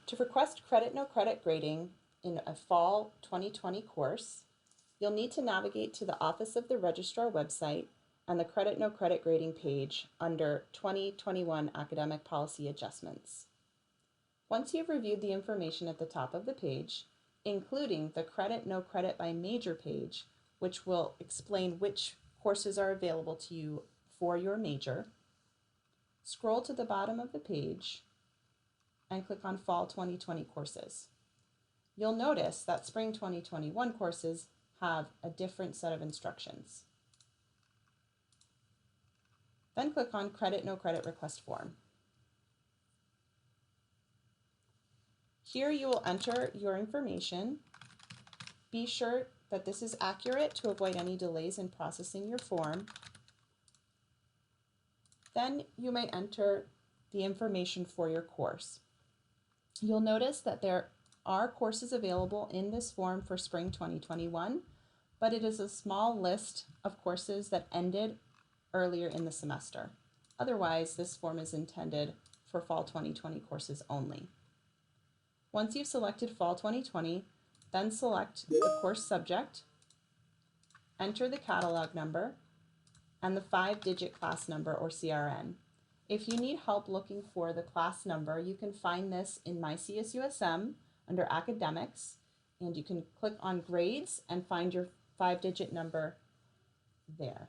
To request credit no credit grading in a fall 2020 course, you'll need to navigate to the Office of the Registrar website and the Credit No Credit Grading page under 2021 Academic Policy Adjustments. Once you've reviewed the information at the top of the page, including the Credit No Credit by Major page, which will explain which courses are available to you for your major, scroll to the bottom of the page and click on Fall 2020 courses. You'll notice that Spring 2021 courses have a different set of instructions. Then click on Credit No Credit Request Form. Here you will enter your information. Be sure that this is accurate to avoid any delays in processing your form. Then you may enter the information for your course. You'll notice that there are courses available in this form for Spring 2021, but it is a small list of courses that ended earlier in the semester. Otherwise, this form is intended for Fall 2020 courses only. Once you've selected Fall 2020, then select the course subject, enter the catalog number, and the 5-digit class number or CRN. If you need help looking for the class number, you can find this in My CSUSM under Academics, and you can click on Grades and find your 5-digit number there.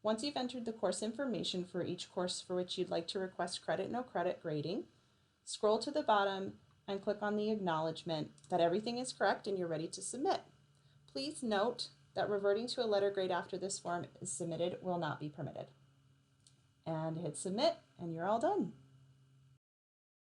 Once you've entered the course information for each course for which you'd like to request credit no credit grading, scroll to the bottom and click on the acknowledgement that everything is correct and you're ready to submit. Please note that reverting to a letter grade after this form is submitted will not be permitted. And hit submit and you're all done.